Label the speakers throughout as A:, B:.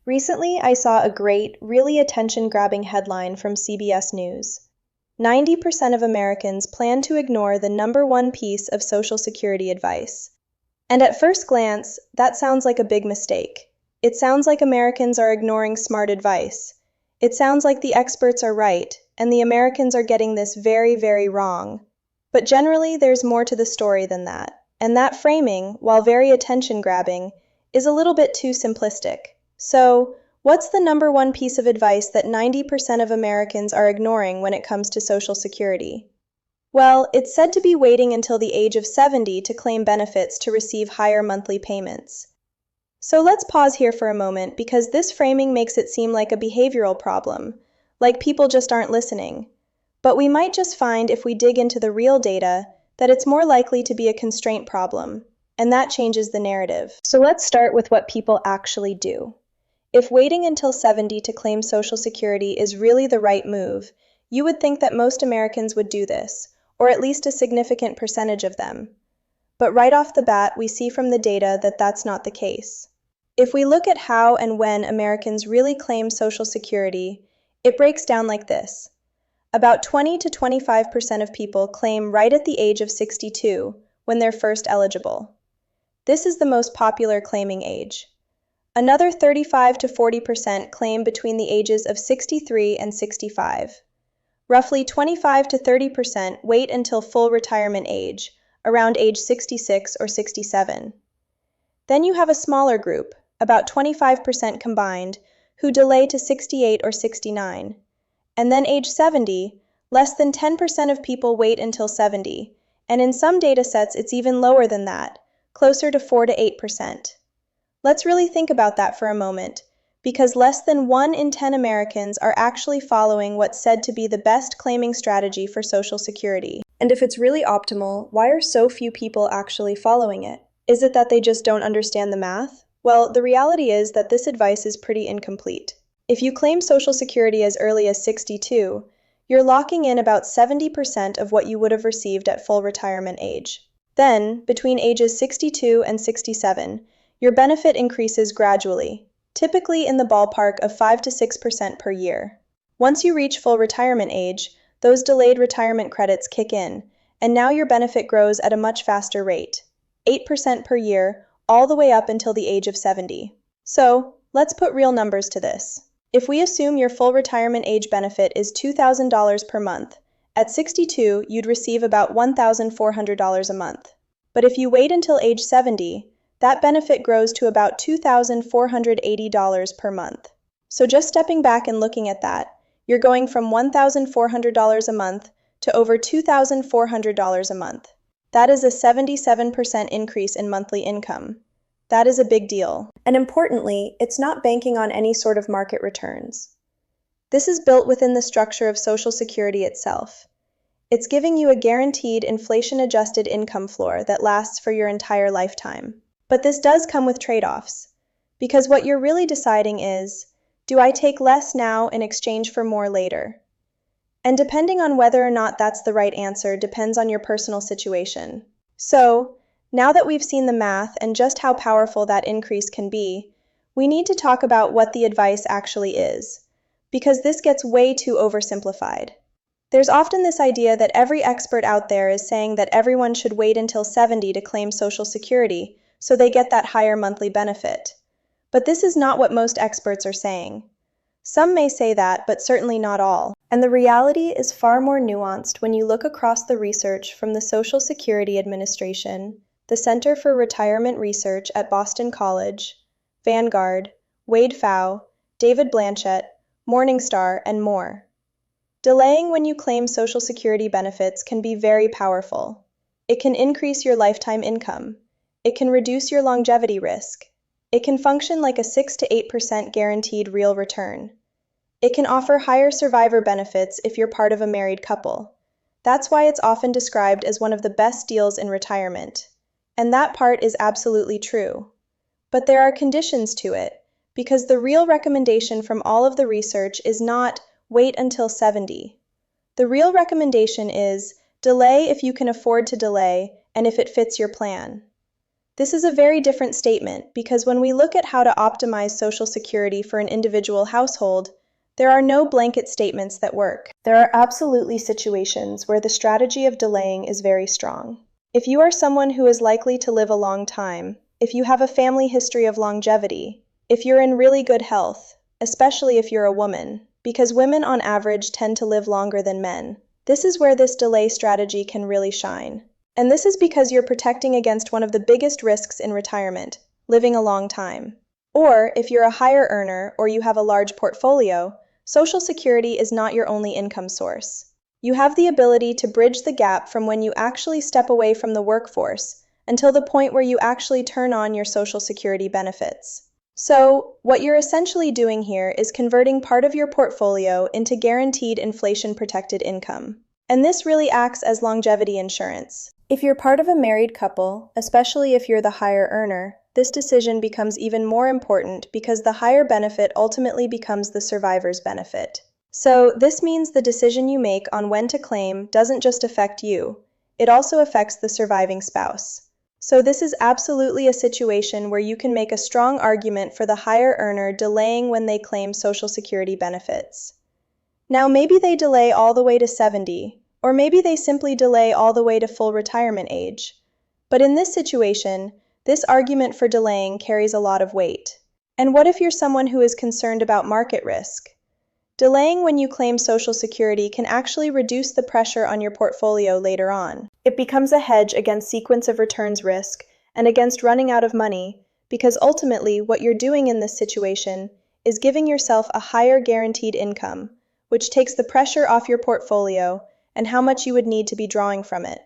A: Recently, I saw a great, really attention-grabbing headline from CBS News. 90% of Americans plan to ignore the number one piece of Social Security advice. And at first glance, that sounds like a big mistake. It sounds like Americans are ignoring smart advice. It sounds like the experts are right, and the Americans are getting this very, very wrong. But generally, there's more to the story than that. And that framing, while very attention-grabbing, is a little bit too simplistic. So, what's the number one piece of advice that 90% of Americans are ignoring when it comes to Social Security? Well, it's said to be waiting until the age of 70 to claim benefits to receive higher monthly payments. So let's pause here for a moment because this framing makes it seem like a behavioral problem, like people just aren't listening. But we might just find if we dig into the real data that it's more likely to be a constraint problem, and that changes the narrative. So let's start with what people actually do. If waiting until 70 to claim Social Security is really the right move, you would think that most Americans would do this, or at least a significant percentage of them. But right off the bat, we see from the data that that's not the case. If we look at how and when Americans really claim Social Security, it breaks down like this. About 20 to 25% of people claim right at the age of 62 when they're first eligible. This is the most popular claiming age. Another 35 to 40% claim between the ages of 63 and 65. Roughly 25 to 30% wait until full retirement age, around age 66 or 67. Then you have a smaller group, about 25% combined, who delay to 68 or 69. And then age 70, less than 10% of people wait until 70, and in some datasets it's even lower than that, closer to 4 to 8%. Let's really think about that for a moment, because less than 1 in 10 Americans are actually following what's said to be the best claiming strategy for Social Security. And if it's really optimal, why are so few people actually following it? Is it that they just don't understand the math? Well, the reality is that this advice is pretty incomplete. If you claim Social Security as early as 62, you're locking in about 70% of what you would have received at full retirement age. Then, between ages 62 and 67, your benefit increases gradually, typically in the ballpark of 5 to 6% per year. Once you reach full retirement age, those delayed retirement credits kick in, and now your benefit grows at a much faster rate, 8% per year, all the way up until the age of 70. So, let's put real numbers to this. If we assume your full retirement age benefit is $2,000 per month, at 62 you'd receive about $1,400 a month. But if you wait until age 70, that benefit grows to about $2,480 per month. So just stepping back and looking at that, you're going from $1,400 a month to over $2,400 a month. That is a 77% increase in monthly income. That is a big deal. And importantly, it's not banking on any sort of market returns. This is built within the structure of Social Security itself. It's giving you a guaranteed inflation-adjusted income floor that lasts for your entire lifetime. But this does come with trade-offs, because what you're really deciding is, do I take less now in exchange for more later? And depending on whether or not that's the right answer depends on your personal situation. So, now that we've seen the math and just how powerful that increase can be, we need to talk about what the advice actually is, because this gets way too oversimplified. There's often this idea that every expert out there is saying that everyone should wait until 70 to claim Social Security so they get that higher monthly benefit. But this is not what most experts are saying. Some may say that, but certainly not all. And the reality is far more nuanced when you look across the research from the Social Security Administration, the Center for Retirement Research at Boston College, Vanguard, Wade Pfau, David Blanchett, Morningstar, and more. Delaying when you claim Social Security benefits can be very powerful. It can increase your lifetime income. It can reduce your longevity risk. It can function like a 6 to 8% guaranteed real return. It can offer higher survivor benefits if you're part of a married couple. That's why it's often described as one of the best deals in retirement. And that part is absolutely true. But there are conditions to it, because the real recommendation from all of the research is not wait until 70. The real recommendation is delay if you can afford to delay and if it fits your plan. This is a very different statement because when we look at how to optimize Social Security for an individual household, there are no blanket statements that work. There are absolutely situations where the strategy of delaying is very strong. If you are someone who is likely to live a long time, if you have a family history of longevity, if you're in really good health, especially if you're a woman, because women on average tend to live longer than men, this is where this delay strategy can really shine. And this is because you're protecting against one of the biggest risks in retirement, living a long time. Or if you're a higher earner or you have a large portfolio, Social Security is not your only income source. You have the ability to bridge the gap from when you actually step away from the workforce until the point where you actually turn on your Social Security benefits. So, what you're essentially doing here is converting part of your portfolio into guaranteed inflation-protected income. And this really acts as longevity insurance. If you're part of a married couple, especially if you're the higher earner, this decision becomes even more important because the higher benefit ultimately becomes the survivor's benefit. So, this means the decision you make on when to claim doesn't just affect you, it also affects the surviving spouse. So this is absolutely a situation where you can make a strong argument for the higher earner delaying when they claim Social Security benefits. Now maybe they delay all the way to 70, or maybe they simply delay all the way to full retirement age. But in this situation, this argument for delaying carries a lot of weight. And what if you're someone who is concerned about market risk? Delaying when you claim Social Security can actually reduce the pressure on your portfolio later on. It becomes a hedge against sequence of returns risk and against running out of money, because ultimately what you're doing in this situation is giving yourself a higher guaranteed income, which takes the pressure off your portfolio and how much you would need to be drawing from it.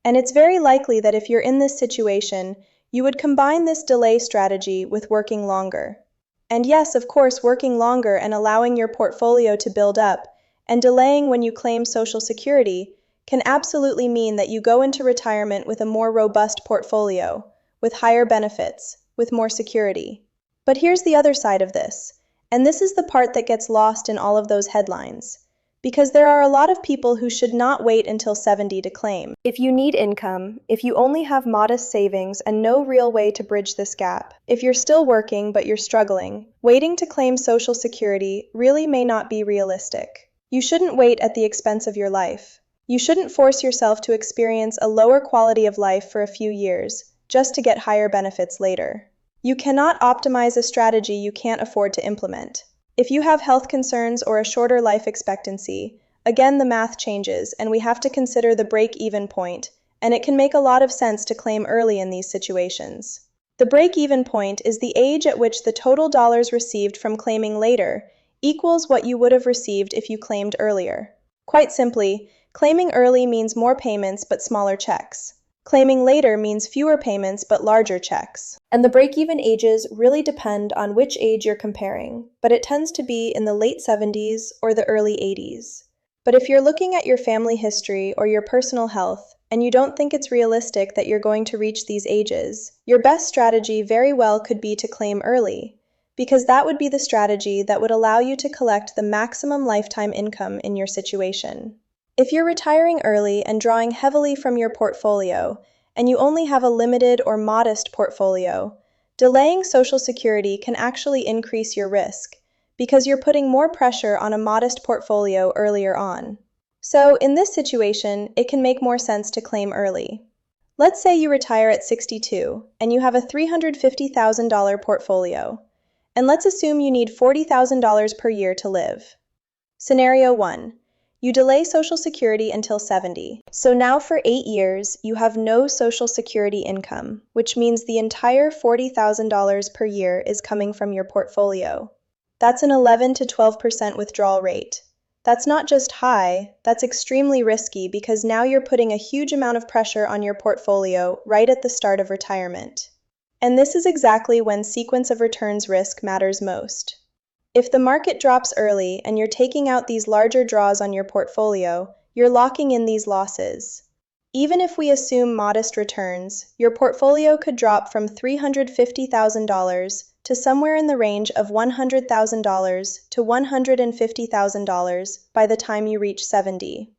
A: And it's very likely that if you're in this situation, you would combine this delay strategy with working longer. And yes, of course, working longer and allowing your portfolio to build up, and delaying when you claim Social Security, can absolutely mean that you go into retirement with a more robust portfolio, with higher benefits, with more security. But here's the other side of this, and this is the part that gets lost in all of those headlines. Because there are a lot of people who should not wait until 70 to claim. If you need income, if you only have modest savings and no real way to bridge this gap, if you're still working but you're struggling, waiting to claim Social Security really may not be realistic. You shouldn't wait at the expense of your life. You shouldn't force yourself to experience a lower quality of life for a few years, just to get higher benefits later. You cannot optimize a strategy you can't afford to implement. If you have health concerns or a shorter life expectancy, again the math changes and we have to consider the break-even point, and it can make a lot of sense to claim early in these situations. The break-even point is the age at which the total dollars received from claiming later equals what you would have received if you claimed earlier. Quite simply, claiming early means more payments but smaller checks. Claiming later means fewer payments but larger checks. And the break-even ages really depend on which age you're comparing, but it tends to be in the late 70s or the early 80s. But if you're looking at your family history or your personal health, and you don't think it's realistic that you're going to reach these ages, your best strategy very well could be to claim early, because that would be the strategy that would allow you to collect the maximum lifetime income in your situation. If you're retiring early and drawing heavily from your portfolio, and you only have a limited or modest portfolio, delaying Social Security can actually increase your risk, because you're putting more pressure on a modest portfolio earlier on. So, in this situation, it can make more sense to claim early. Let's say you retire at 62, and you have a $350,000 portfolio, and let's assume you need $40,000 per year to live. Scenario 1. You delay Social Security until 70. So now for 8 years, you have no Social Security income, which means the entire $40,000 per year is coming from your portfolio. That's an 11 to 12% withdrawal rate. That's not just high, that's extremely risky because now you're putting a huge amount of pressure on your portfolio right at the start of retirement. And this is exactly when sequence of returns risk matters most. If the market drops early and you're taking out these larger draws on your portfolio, you're locking in these losses. Even if we assume modest returns, your portfolio could drop from $350,000 to somewhere in the range of $100,000 to $150,000 by the time you reach 70.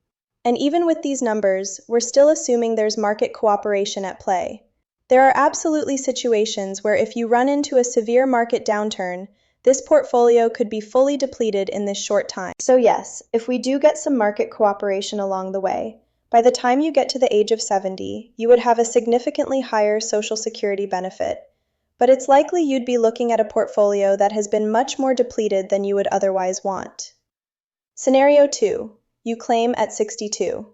A: And even with these numbers, we're still assuming there's market cooperation at play. There are absolutely situations where if you run into a severe market downturn, this portfolio could be fully depleted in this short time. So yes, if we do get some market cooperation along the way, by the time you get to the age of 70, you would have a significantly higher Social Security benefit. But it's likely you'd be looking at a portfolio that has been much more depleted than you would otherwise want. Scenario 2. You claim at 62.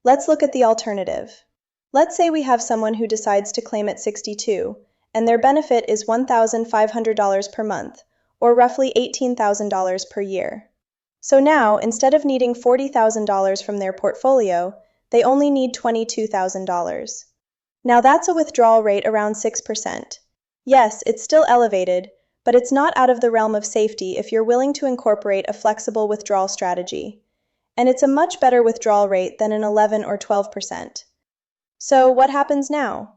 A: Let's look at the alternative. Let's say we have someone who decides to claim at 62, and their benefit is $1,500 per month, or roughly $18,000 per year. So now, instead of needing $40,000 from their portfolio, they only need $22,000. Now that's a withdrawal rate around 6%. Yes, it's still elevated, but it's not out of the realm of safety if you're willing to incorporate a flexible withdrawal strategy. And it's a much better withdrawal rate than an 11 or 12%. So what happens now?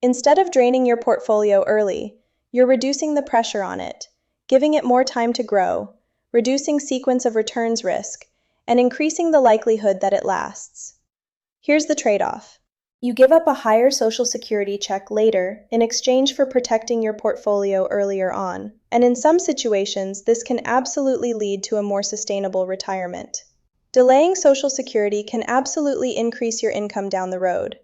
A: Instead of draining your portfolio early, you're reducing the pressure on it, giving it more time to grow, reducing sequence of returns risk, and increasing the likelihood that it lasts. Here's the trade-off. You give up a higher Social Security check later in exchange for protecting your portfolio earlier on, and in some situations, this can absolutely lead to a more sustainable retirement. Delaying Social Security can absolutely increase your income down the road,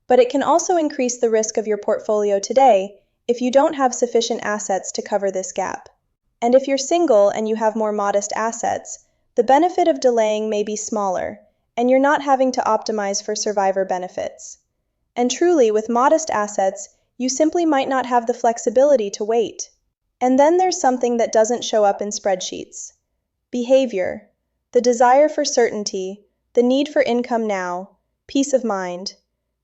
A: but it can also increase the risk of your portfolio today if you don't have sufficient assets to cover this gap. And if you're single and you have more modest assets, the benefit of delaying may be smaller, and you're not having to optimize for survivor benefits. And truly, with modest assets, you simply might not have the flexibility to wait. And then there's something that doesn't show up in spreadsheets. Behavior, the desire for certainty, the need for income now, peace of mind.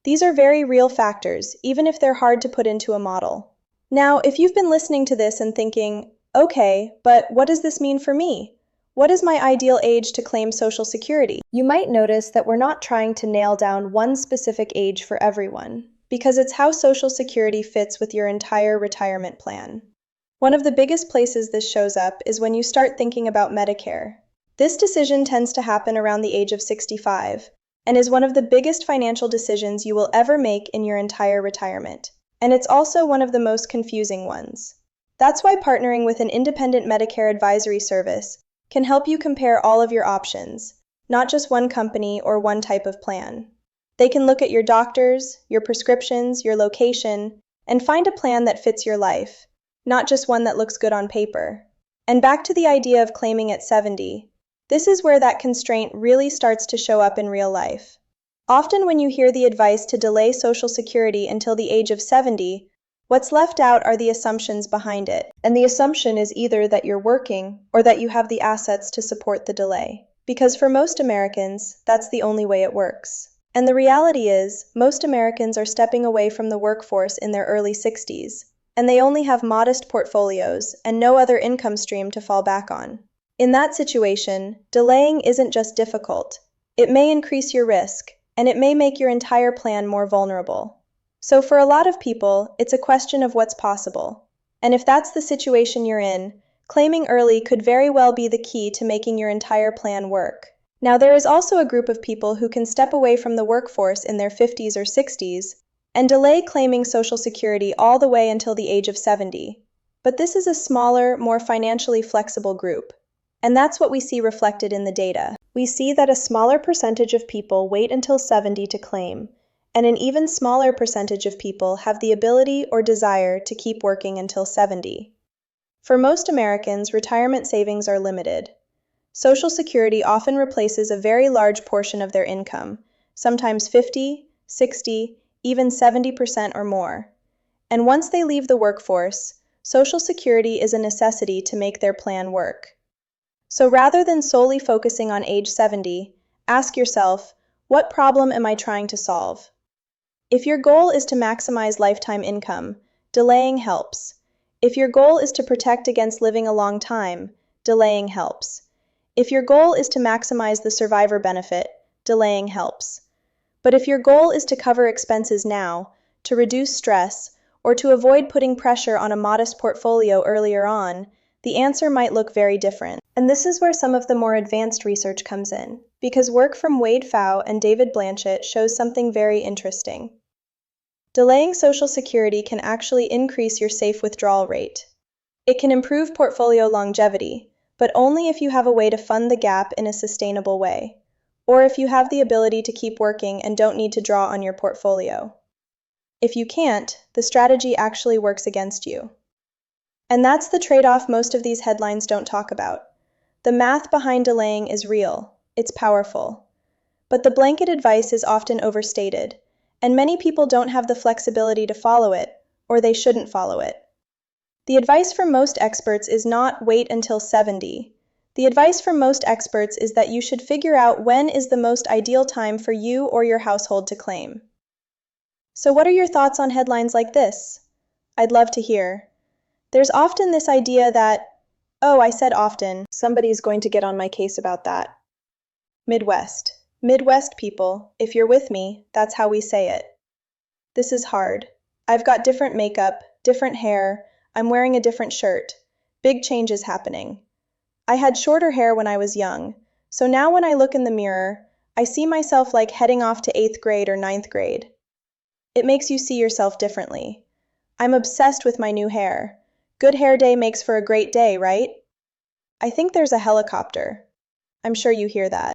A: These are very real factors, even if they're hard to put into a model. Now, if you've been listening to this and thinking, okay, but what does this mean for me? What is my ideal age to claim Social Security? You might notice that we're not trying to nail down one specific age for everyone, because it's how Social Security fits with your entire retirement plan. One of the biggest places this shows up is when you start thinking about Medicare. This decision tends to happen around the age of 65, and is one of the biggest financial decisions you will ever make in your entire retirement. And it's also one of the most confusing ones. That's why partnering with an independent Medicare advisory service can help you compare all of your options, not just one company or one type of plan. They can look at your doctors, your prescriptions, your location, and find a plan that fits your life, not just one that looks good on paper. And back to the idea of claiming at 70, this is where that constraint really starts to show up in real life. Often when you hear the advice to delay Social Security until the age of 70, what's left out are the assumptions behind it. And the assumption is either that you're working or that you have the assets to support the delay. Because for most Americans, that's the only way it works. And the reality is, most Americans are stepping away from the workforce in their early 60s, and they only have modest portfolios and no other income stream to fall back on. In that situation, delaying isn't just difficult. It may increase your risk, and it may make your entire plan more vulnerable. So for a lot of people, it's a question of what's possible. And if that's the situation you're in, claiming early could very well be the key to making your entire plan work. Now, there is also a group of people who can step away from the workforce in their 50s or 60s and delay claiming Social Security all the way until the age of 70. But this is a smaller, more financially flexible group. And that's what we see reflected in the data. We see that a smaller percentage of people wait until 70 to claim, and an even smaller percentage of people have the ability or desire to keep working until 70. For most Americans, retirement savings are limited. Social Security often replaces a very large portion of their income, sometimes 50, 60, even 70% or more. And once they leave the workforce, Social Security is a necessity to make their plan work. So rather than solely focusing on age 70, ask yourself, what problem am I trying to solve? If your goal is to maximize lifetime income, delaying helps. If your goal is to protect against living a long time, delaying helps. If your goal is to maximize the survivor benefit, delaying helps. But if your goal is to cover expenses now, to reduce stress, or to avoid putting pressure on a modest portfolio earlier on, the answer might look very different. And this is where some of the more advanced research comes in, because work from Wade Pfau and David Blanchett shows something very interesting. Delaying Social Security can actually increase your safe withdrawal rate. It can improve portfolio longevity, but only if you have a way to fund the gap in a sustainable way, or if you have the ability to keep working and don't need to draw on your portfolio. If you can't, the strategy actually works against you. And that's the trade-off most of these headlines don't talk about. The math behind delaying is real, it's powerful. But the blanket advice is often overstated, and many people don't have the flexibility to follow it, or they shouldn't follow it. The advice from most experts is not wait until 70. The advice from most experts is that you should figure out when is the most ideal time for you or your household to claim. So what are your thoughts on headlines like this? I'd love to hear. There's often this idea that, oh, I said often, somebody's going to get on my case about that. Midwest. Midwest people, if you're with me, that's how we say it. This is hard. I've got different makeup, different hair, I'm wearing a different shirt. Big changes happening. I had shorter hair when I was young, so now when I look in the mirror, I see myself like heading off to 8th grade or 9th grade. It makes you see yourself differently. I'm obsessed with my new hair. Good hair day makes for a great day, right? I think there's a helicopter. I'm sure you hear that.